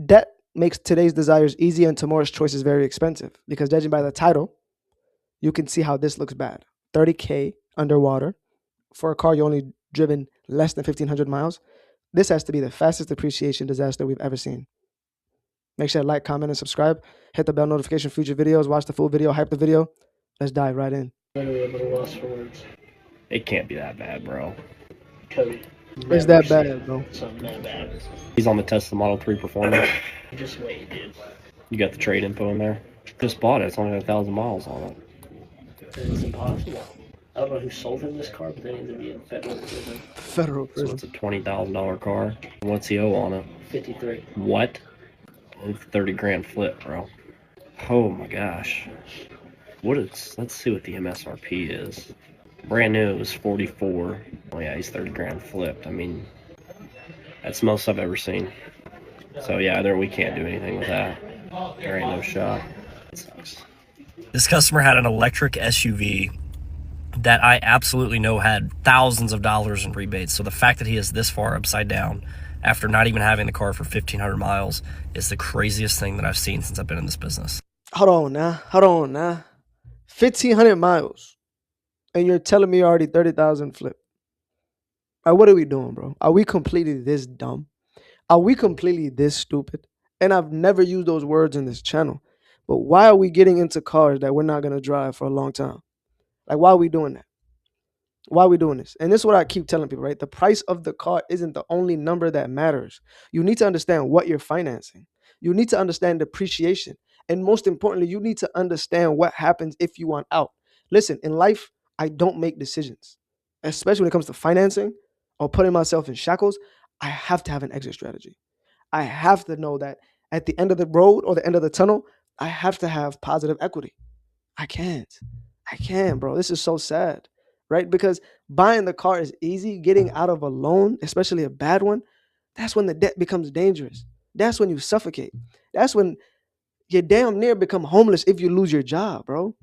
Debt makes today's desires easy and tomorrow's choices very expensive. Because judging by the title, you can see how this looks bad. 30K underwater for a car you only driven less than 1,500 miles. This has to be the fastest depreciation disaster we've ever seen. Make sure to like, comment, and subscribe. Hit the bell notification for future videos. Watch the full video. Hype the video. Let's dive right in. Literally a little lost for words. It can't be that bad, bro. Cody. It's that bad, bro. Something that bad. He's on the Tesla Model 3 Performance. Just wait, dude. You got the trade info in there. Just bought it. It's only got 1,000 miles on it. It's impossible. I don't know who sold him this car, but they need to be in federal prison. Federal So prison. it's a $20,000 car. What's he owe on it? 53. What? It's 30 grand flip, bro. Oh my gosh. Let's see what the MSRP is. Brand new is 44. Oh yeah, he's 30 grand flipped. I mean, that's the most I've ever seen. So yeah, we can't do anything with that. There ain't no shot. It sucks. This customer had an electric SUV that I absolutely know had thousands of dollars in rebates. So the fact that he is this far upside down after not even having the car for 1,500 miles is the craziest thing that I've seen since I've been in this business. Hold on now. 1,500 miles. And you're telling me already 30,000 flip. What are we doing, bro? Are we completely this dumb? Are we completely this stupid? And I've never used those words in this channel. But why are we getting into cars that we're not going to drive for a long time? Like, why are we doing that? Why are we doing this? And this is what I keep telling people, right? The price of the car isn't the only number that matters. You need to understand what you're financing. You need to understand depreciation. And most importantly, you need to understand what happens if you want out. Listen, in life, I don't make decisions, especially when it comes to financing or putting myself in shackles. I have to have an exit strategy. I have to know that at the end of the road or the end of the tunnel, I have to have positive equity. I can't, bro. This is so sad, right? Because buying the car is easy. Getting out of a loan, especially a bad one, that's when the debt becomes dangerous. That's when you suffocate. That's when you damn near become homeless if you lose your job, bro.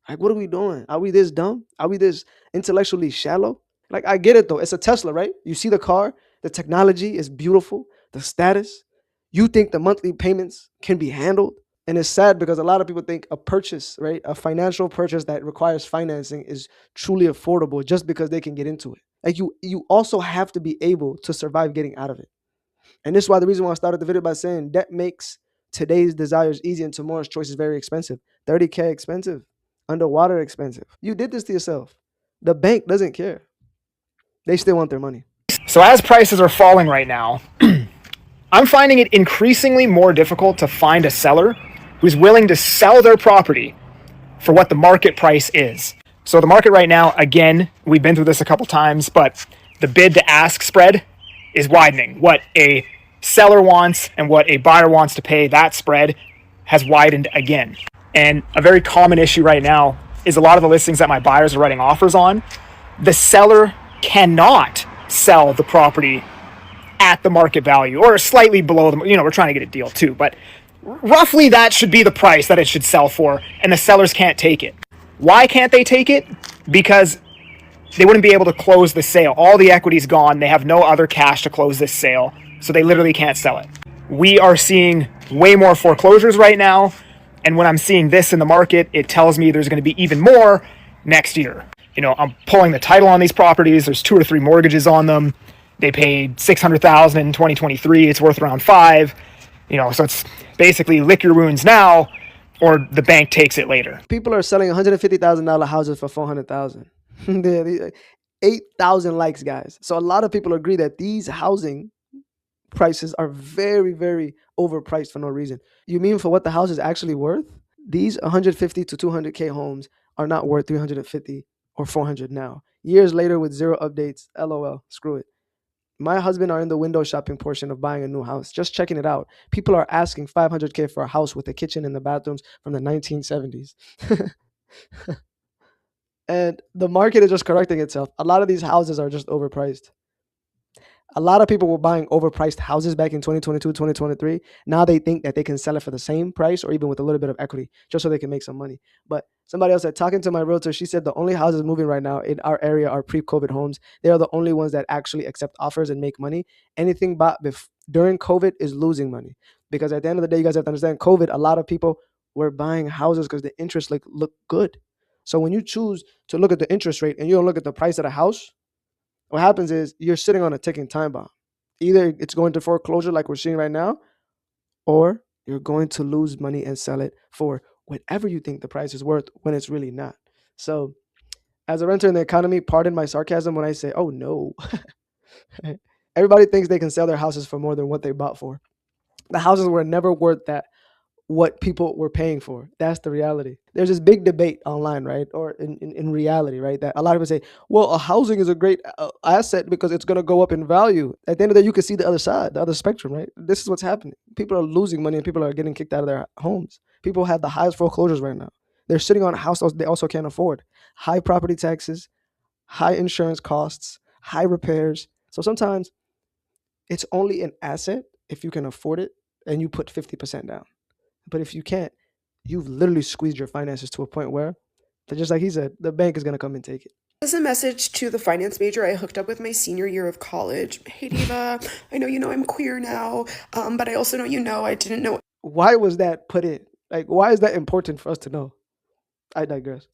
Like, what are we doing? Are we this dumb? Are we this intellectually shallow? Like, I get it though. It's a Tesla, right? You see the car, the technology is beautiful, the status. You think the monthly payments can be handled. And it's sad because a lot of people think a purchase, right? A financial purchase that requires financing is truly affordable just because they can get into it. Like, you also have to be able to survive getting out of it. And this is why the reason why I started the video by saying debt makes today's desires easy and tomorrow's choices very expensive. 30K expensive. Underwater expensive. You did this to yourself. The bank doesn't care. They still want their money. So as prices are falling right now, I'm finding it increasingly more difficult to find a seller who's willing to sell their property for what the market price is. So the market right now, again, we've been through this a couple times, but the bid to ask spread is widening. What a seller wants and what a buyer wants to pay, that spread has widened again. And a very common issue right now is a lot of the listings that my buyers are writing offers on, the seller cannot sell the property at the market value or slightly below them. We're trying to get a deal too, but roughly that should be the price that it should sell for, and the sellers can't take it. Why can't they take it? Because they wouldn't be able to close the sale. All the equity's gone. They have no other cash to close this sale, so they literally can't sell it. We are seeing way more foreclosures right now, and when I'm seeing this in the market, it tells me there's going to be even more next year. I'm pulling the title on these properties. There's 2 or 3 mortgages on them. They paid $600,000 in 2023. It's worth around $5. So it's basically lick your wounds now, or the bank takes it later. People are selling $150,000 houses for $400,000. 8,000 likes, guys. So a lot of people agree that these housing prices are very, very overpriced for no reason. You mean for what the house is actually worth? These 150 to 200K homes are not worth 350 or 400 now. Years later with zero updates, LOL, screw it. My husband are in the window shopping portion of buying a new house, just checking it out. People are asking 500K for a house with a kitchen and the bathrooms from the 1970s. And the market is just correcting itself. A lot of these houses are just overpriced. A lot of people were buying overpriced houses back in 2022, 2023. Now they think that they can sell it for the same price or even with a little bit of equity just so they can make some money. But somebody else said, talking to my realtor, she said the only houses moving right now in our area are pre-COVID homes. They are the only ones that actually accept offers and make money. Anything bought during COVID is losing money. Because at the end of the day, you guys have to understand, COVID, a lot of people were buying houses because the interest look good. So when you choose to look at the interest rate and you don't look at the price of the house, what happens is you're sitting on a ticking time bomb. Either it's going to foreclosure like we're seeing right now, or you're going to lose money and sell it for whatever you think the price is worth when it's really not. So, as a renter in the economy, pardon my sarcasm when I say, oh no. Everybody thinks they can sell their houses for more than what they bought for. The houses were never worth that what people were paying for. That's the reality. There's this big debate online, right? Or in reality, right? That a lot of people say, well, a housing is a great asset because it's going to go up in value. At the end of the day, you can see the other side, the other spectrum, right? This is what's happening. People are losing money and people are getting kicked out of their homes. People have the highest foreclosures right now. They're sitting on a house they also can't afford. High property taxes, high insurance costs, high repairs. So sometimes it's only an asset if you can afford it and you put 50% down. But if you can't, you've literally squeezed your finances to a point where, just like he said, the bank is going to come and take it. As a message to the finance major I hooked up with my senior year of college. Hey, Diva, I know you know I'm queer now, but I also know you know I didn't know Why was that put in? Like, why is that important for us to know? I digress.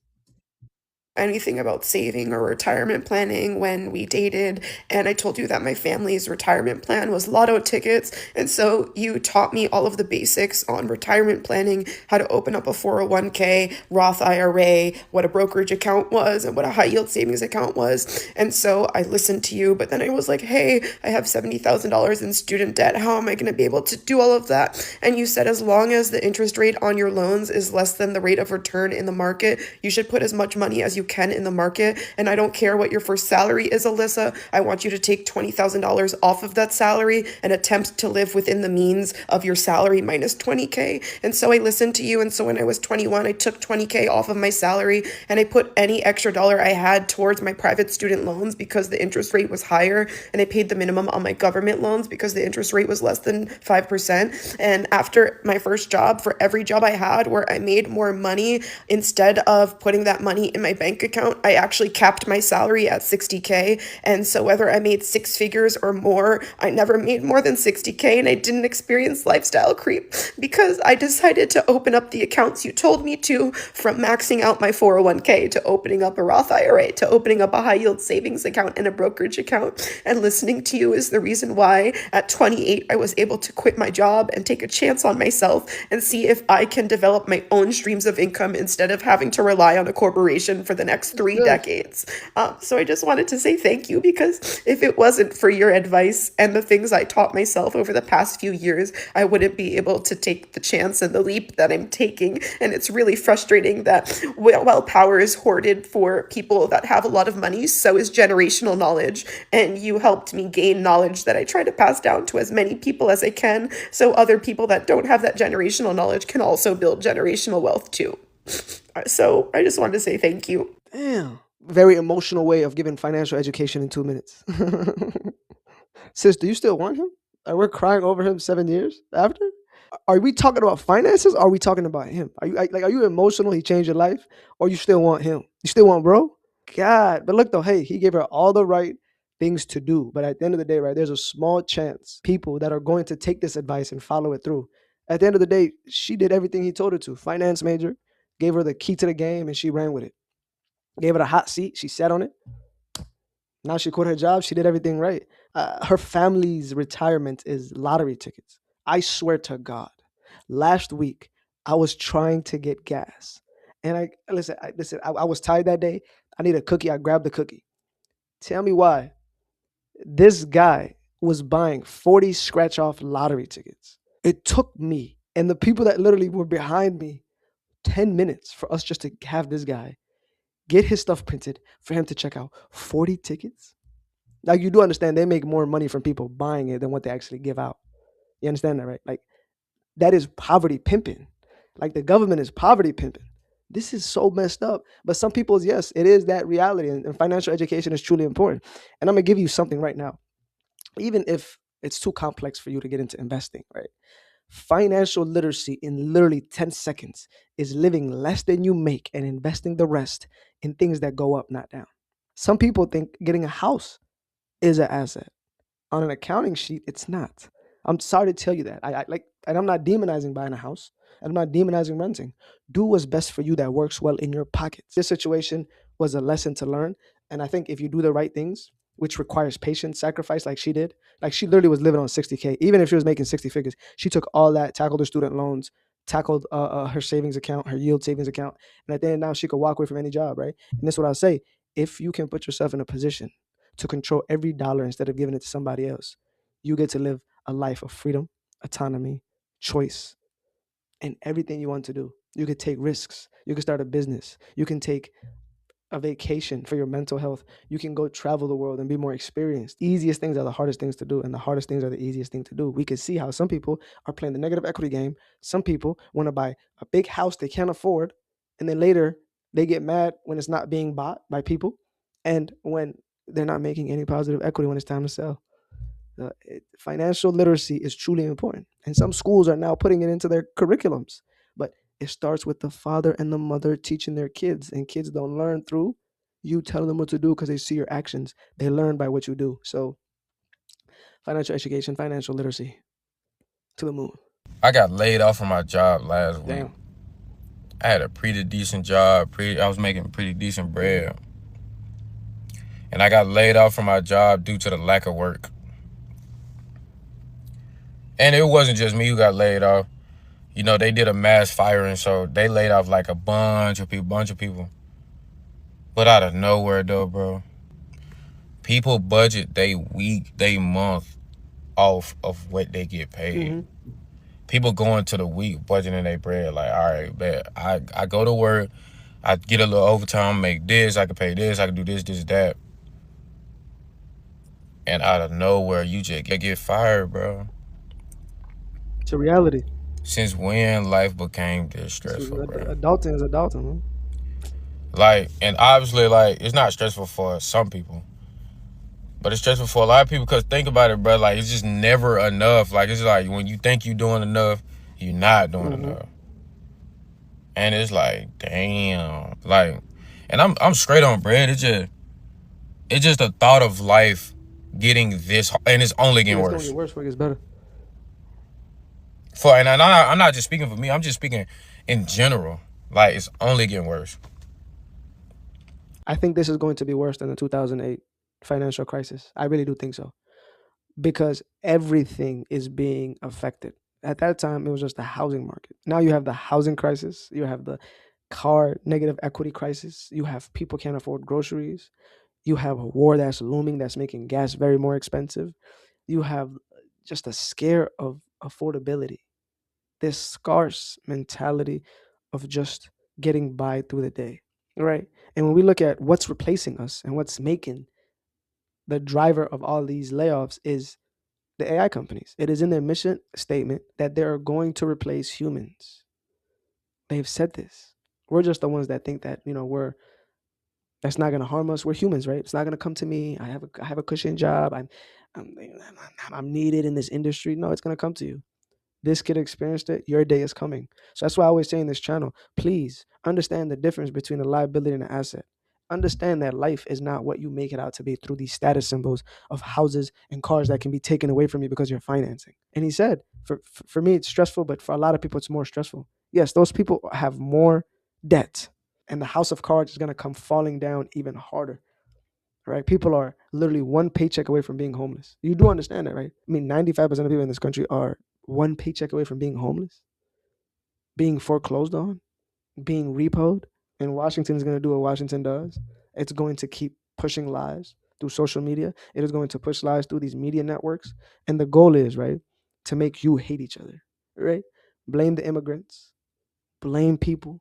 anything about saving or retirement planning when we dated, and I told you that my family's retirement plan was lotto tickets, and so you taught me all of the basics on retirement planning, how to open up a 401k, Roth IRA, what a brokerage account was, and what a high yield savings account was. And so I listened to you, but then I was like, hey, I have $70,000 in student debt. How am I going to be able to do all of that? And you said as long as the interest rate on your loans is less than the rate of return in the market, you should put as much money as you can in the market. And I don't care what your first salary is, Alyssa. I want you to take $20,000 off of that salary and attempt to live within the means of your salary minus 20K. And so I listened to you. And so when I was 21, I took 20K off of my salary and I put any extra dollar I had towards my private student loans because the interest rate was higher. And I paid the minimum on my government loans because the interest rate was less than 5%. And after my first job, for every job I had where I made more money, instead of putting that money in my bank account, I actually capped my salary at 60K. And so whether I made six figures or more, I never made more than 60K, and I didn't experience lifestyle creep because I decided to open up the accounts you told me to, from maxing out my 401k to opening up a Roth IRA to opening up a high yield savings account and a brokerage account. And listening to you is the reason why at 28 I was able to quit my job and take a chance on myself and see if I can develop my own streams of income instead of having to rely on a corporation for the next 3 decades. So I just wanted to say thank you, because if it wasn't for your advice and the things I taught myself over the past few years, I wouldn't be able to take the chance and the leap that I'm taking. And it's really frustrating that while power is hoarded for people that have a lot of money, so is generational knowledge. And you helped me gain knowledge that I try to pass down to as many people as I can, so other people that don't have that generational knowledge can also build generational wealth too. So I just wanted to say thank you. Damn. Very emotional way of giving financial education in 2 minutes. Sis, do you still want him? We're crying over him 7 years after? Are we talking about finances? Or are we talking about him? Are you emotional? He changed your life, or you still want him? You still want bro? God, but look though, hey, he gave her all the right things to do. But at the end of the day, right, there's a small chance people that are going to take this advice and follow it through. At the end of the day, she did everything he told her to. Finance major, gave her the key to the game, and she ran with it. Gave her a hot seat. She sat on it. Now she quit her job. She did everything right. Her family's retirement is lottery tickets. I swear to God, last week I was trying to get gas, and I was tired that day. I need a cookie. I grabbed the cookie. Tell me why this guy was buying 40 scratch off lottery tickets. It took me and the people that literally were behind me 10 minutes for us just to have this guy get his stuff printed for him to check out 40 tickets. Like, you do understand they make more money from people buying it than what they actually give out. You understand that, right? Like, that is poverty pimping. Like, the government is poverty pimping. This is so messed up. But some people's, yes, it is that reality. And financial education is truly important. And I'm going to give you something right now. Even if it's too complex for you to get into investing, right? Financial literacy in literally 10 seconds is living less than you make and investing the rest in things that go up, not down. Some people think getting a house is an asset. On an accounting sheet, it's not. I'm sorry to tell you that. I like, and I'm not demonizing buying a house, and I'm not demonizing renting. Do what's best for you that works well in your pockets. This situation was a lesson to learn, and I think if you do the right things, which requires patience, sacrifice, like she did, like she literally was living on 60K, even if she was making 60 figures, she took all that, tackled her student loans, tackled her savings account, her yield savings account, and at the end now she could walk away from any job, right? And that's what I'll say: if you can put yourself in a position to control every dollar instead of giving it to somebody else, you get to live a life of freedom, autonomy, choice, and everything you want to do. You could take risks. You can start a business. You can take a vacation for your mental health. You can go travel the world and be more experienced. Easiest things are the hardest things to do, and the hardest things are the easiest thing to do. We can see how some people are playing the negative equity game. Some people want to buy a big house they can't afford, and then later they get mad when it's not being bought by people, and when they're not making any positive equity when it's time to sell. Financial literacy is truly important, and some schools are now putting it into their curriculums. But it starts with the father and the mother teaching their kids, and kids don't learn through you telling them what to do because they see your actions. They learn by what you do. So, financial education, financial literacy, to the moon. I got laid off from my job last week. Damn. I had a pretty decent job. I was making pretty decent bread. And I got laid off from my job due to the lack of work. And it wasn't just me who got laid off. You know, they did a mass firing, so they laid off like a bunch of people. But out of nowhere though, bro, people budget they week, they month off of what they get paid. People going to the week budgeting their bread, like, all right, bet I go to work, I get a little overtime, make this, I can pay this, I can do this, that. And out of nowhere, you just get fired, bro. It's a reality. Since when life became this stressful, bro? Adulting is adulting, man. Like, and obviously, like, it's not stressful for some people, but it's stressful for a lot of people, because think about it, bro. Like, it's just never enough. Like, it's like when you think you're doing enough, you're not doing enough. And it's like, damn. Like, and I'm straight on bread. It's just the thought of life getting this, and it's only getting worse. It's going to get worse before it gets better. And I'm not just speaking for me. I'm just speaking in general. Like, it's only getting worse. I think this is going to be worse than the 2008 financial crisis. I really do think so, because everything is being affected. At that time, it was just the housing market. Now you have the housing crisis. You have the car negative equity crisis. You have people can't afford groceries. You have a war that's looming that's making gas very more expensive. You have just a scare of affordability, this scarce mentality of just getting by through the day, right? And when we look at what's replacing us and what's making the driver of all these layoffs is the AI companies. It is in their mission statement that they are going to replace humans. They've said this. We're just the ones that think that, that's not going to harm us. We're humans, right? It's not going to come to me. I have a cushion job. I'm I'm needed in this industry. No, it's going to come to you. This kid experienced it. Your day is coming. So that's why I always say in this channel, please understand the difference between a liability and an asset. Understand that life is not what you make it out to be through these status symbols of houses and cars that can be taken away from you because you're financing. And he said, for me, it's stressful, but for a lot of people, it's more stressful. Yes, those people have more debt, and the house of cards is going to come falling down even harder. Right? People are literally one paycheck away from being homeless. You do understand that, right? I mean, 95% of people in this country are one paycheck away from being homeless, being foreclosed on, being repoed. And Washington is going to do what Washington does. It's going to keep pushing lies through social media. It is going to push lies through these media networks. And the goal is, right, to make you hate each other, right? Blame the immigrants, blame people,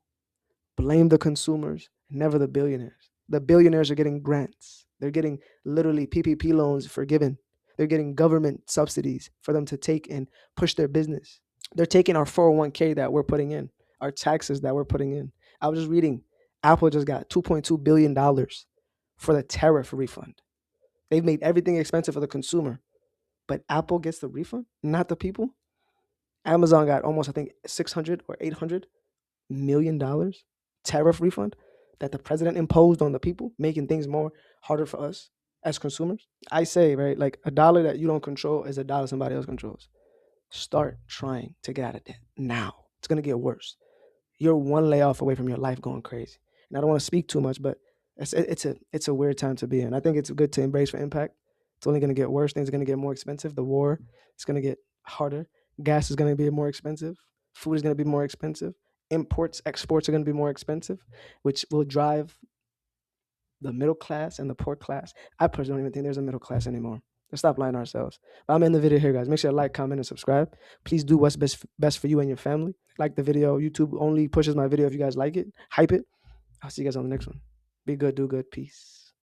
blame the consumers, never the billionaires. The billionaires are getting grants. They're getting literally PPP loans forgiven. They're getting government subsidies for them to take and push their business. They're taking our 401k that we're putting in, our taxes that we're putting in. I was just reading, Apple just got $2.2 billion for the tariff refund. They've made everything expensive for the consumer, but Apple gets the refund, not the people. Amazon got almost, I think, 600 or $800 million tariff refund that the president imposed on the people, making things more harder for us as consumers. I say, right, like a dollar that you don't control is a dollar somebody else controls. Start trying to get out of debt now. It's going to get worse. You're one layoff away from your life going crazy. And I don't want to speak too much, but it's a weird time to be in. I think it's good to embrace for impact. It's only going to get worse. Things are going to get more expensive. The war is going to get harder. Gas is going to be more expensive. Food is going to be more expensive. Imports, exports are going to be more expensive, which will drive the middle class and the poor class. I personally don't even think there's a middle class anymore. Let's stop lying to ourselves. But I'm in the video here, guys. Make sure to like, comment, and subscribe. Please do what's best for you and your family. Like the video. YouTube only pushes my video if you guys like it. Hype it. I'll see you guys on the next one. Be good, do good. Peace.